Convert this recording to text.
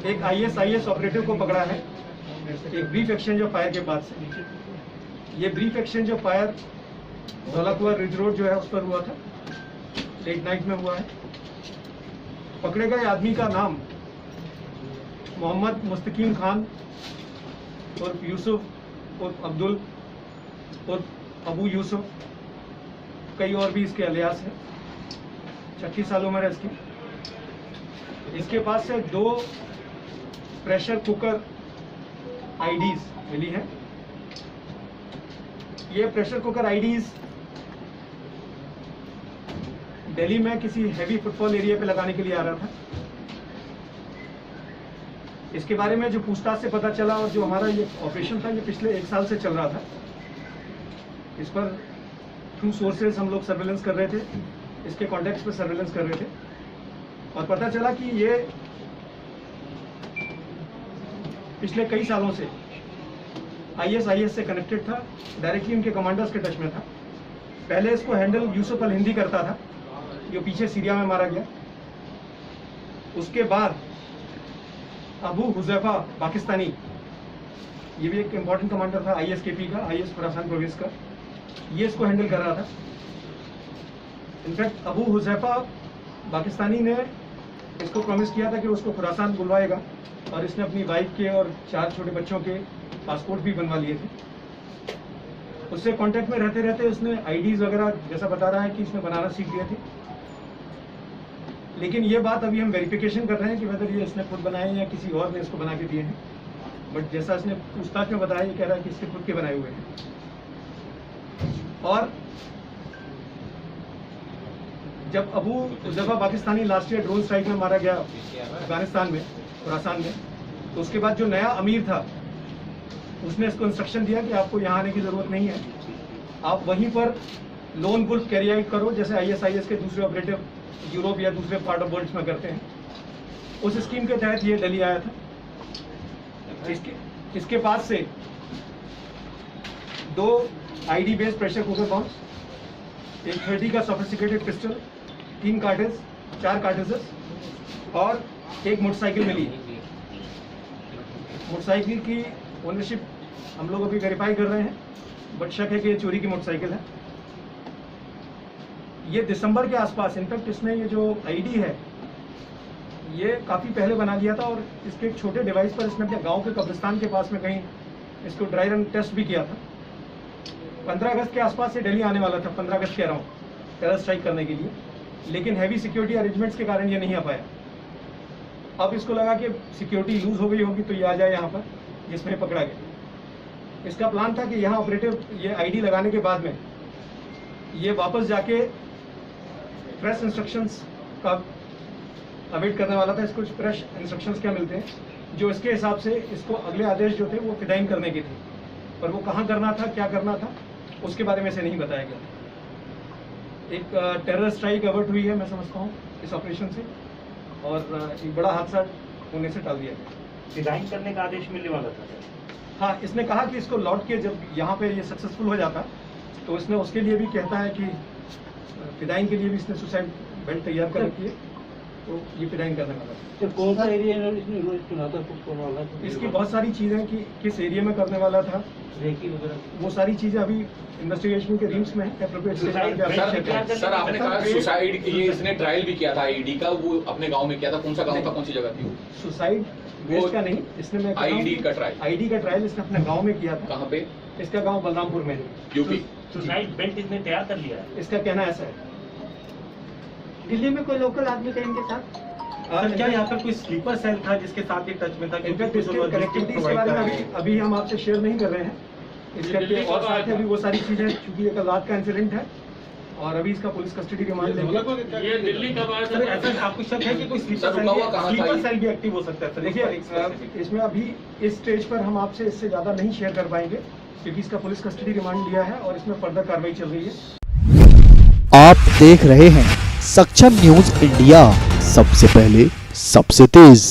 एक ISIS operative को पकड़ा है एक ब्रीफ एक्सचेंज ऑफ फायर के बाद से। ये brief exchange of fire Daulatpur ridge road जो है उस पर हुआ था, लेट नाइट में हुआ है। पकड़े गए आदमी का नाम मोहम्मद मुस्तकीम खान उर्फ यूसुफ उर्फ अब्दुल उर्फ अबू यूसुफ, कई और भी इसके अलियास हैं। 36 साल उम्र है इसकी। इसके पास से 2 प्रेशर कुकर आईडीज मिली हैं। ये प्रेशर कुकर आईडीज दिल्ली में किसी हैवी फुटफॉल एरिया पे लगाने के लिए आ रहा था। इसके बारे में जो पूछताछ से पता चला और जो हमारा ये ऑपरेशन था ये पिछले 1 साल से चल रहा था। इस पर थ्रू सोर्सेज हम लोग सर्वेलेंस कर रहे थे, इसके कॉन्टेक्स्ट पे सर्वेलेंस कर रहे थे और पता चला कि ये पिछले कई सालों से ISIS से कनेक्टेड था, डायरेक्टली उनके कमांडर्स के टच में था। पहले इसको हैंडल यूसुफ अल हिंदी करता था जो पीछे सीरिया में मारा गया। उसके बाद अबू हुज़ैफा पाकिस्तानी, ये भी एक इम्पॉर्टेंट कमांडर था ISKP का, IS खुरासान प्रोविंस का, ये इसको हैंडल कर रहा था। इनफैक्ट अबू हुज़ैफा पाकिस्तानी ने इसको प्रॉमिस किया था कि उसको खुरासान बुलवाएगा और इसने अपनी वाइफ के और 4 छोटे बच्चों के पासपोर्ट भी बनवा लिए थे। उससे कांटेक्ट में रहते रहते उसने आईडीज वगैरह जैसा बता रहा है कि इसने बनाना सीख लिया थे। लेकिन ये बात अभी हम वेरिफिकेशन कर रहे हैं कि वेदर ये इसने खुद बनाए या किसी और ने इसको बना के दिए हैं। बट जैसा इसने पूछताछ में बताया, ये कह रहा है कि इसके खुद के बनाए हुए हैं। और जब Abu Huzaifa Pakistani last year drone strike में मारा गया अफगानिस्तान में, खुरासान में, तो उसके बाद जो नया अमीर था उसने इसको इंस्ट्रक्शन दिया कि आपको यहाँ आने की ज़रूरत नहीं है, आप वहीं पर लोन वुल्फ कैरी आउट करो जैसे ISIS के दूसरे ऑपरेटिव यूरोप या दूसरे पार्ट ऑफ वर्ल्ड में करते हैं। उस स्कीम के तहत ये दिल्ली आया था। इसके पास से 2 ID based pressure cooker bombs, एक 30 का सोफिस्टिकेटेड पिस्टल, 3 कार्टेज 4 कार्टेजेस और एक मोटरसाइकिल मिली। मोटरसाइकिल की ओनरशिप हम लोग अभी वेरीफाई कर रहे हैं, बट शक है कि ये चोरी की मोटरसाइकिल है। ये दिसंबर के आसपास, इनफैक्ट इसने ये जो ID है ये काफ़ी पहले बना लिया था और इसके एक छोटे डिवाइस पर इसने अपने गांव के कब्रिस्तान के पास में कहीं इसको ड्राई रन टेस्ट भी किया था। 15 अगस्त के आसपास से दिल्ली आने वाला था, 15 अगस्त के अराउंड टेरर स्ट्राइक करने के लिए, लेकिन हैवी सिक्योरिटी अरेंजमेंट्स के कारण ये नहीं आ पाया। अब इसको लगा कि सिक्योरिटी लूज हो गई होगी तो ये आ जाए यहाँ पर, जिसमें पकड़ा गया। इसका प्लान था कि यहाँ ऑपरेटिव ये ID लगाने के बाद में ये वापस जाके प्रेस इंस्ट्रक्शंस का अवेट करने वाला था। इसको प्रेस इंस्ट्रक्शंस क्या मिलते हैं जो इसके हिसाब से इसको अगले आदेश जो थे वो फिदाइन करने के थे, पर वो कहाँ करना था, क्या करना था, उसके बारे में से नहीं बताया गया। एक टेरर स्ट्राइक अवर्ट हुई है मैं समझता हूँ इस ऑपरेशन से, और एक बड़ा हादसा होने से टाल दिया गया। फिदाइन करने का आदेश मिलने वाला था। हाँ, इसने कहा कि इसको लौट के जब यहाँ पे ये सक्सेसफुल हो जाता तो इसने उसके लिए भी कहता है कि फिदाइन के लिए भी इसने सुसाइड बेल्ट तैयार कर रखी है, तो ये फिदाइन करने वाला है। तो कौन सा एरिया इसने चुना था करने वाला? इसकी बहुत सारी चीज़ें कि किस एरिया में करने वाला था, वो सारी चीज़ें अभी इन्वेस्टिगेशन के रीम्स में है। सर आपने कहा सुसाइड, ये इसने ट्रायल भी किया था ID का, वो अपने गांव में किया था। कौन सा गांव था, कौन सी जगह थी? सुसाइड बेस्ड का नहीं, इसने मैं ID का ट्रायल इसने अपने गाँव में किया था। कहाँ पे? इसका गाँव बलरामपुर में, यूपी। सुसाइड बेल्ट इसने तैयार कर लिया है, इसका कहना ऐसा है। दिल्ली में कोई लोकल आदमी था इनके साथ? सर क्या यहाँ पर कोई स्लीपर सेल था जिसके साथ ये टच में था? इनफैक्ट इसके कनेक्टिविटी के बारे में अभी हम आपसे शेयर नहीं कर रहे हैं। इसके और साथ ही अभी वो सारी चीजें, चूंकि एक रात का इंसिडेंट है और अभी इसका पुलिस कस्टडी रिमांड लेंगे। ये दिल्ली कब आया? सर ऐसा आपको शक है कि कोई स्लीपर सेल भी एक्टिव हो सकता है? सर देखिए, इसमें अभी इस स्टेज पर हम आपसे इससे ज्यादा नहीं शेयर कर पाएंगे क्योंकि इसका पुलिस कस्टडी रिमांड लिया है और इसमें फर्दर कार्रवाई चल रही है। आप देख रहे हैं सक्षम न्यूज इंडिया, सबसे पहले सबसे तेज।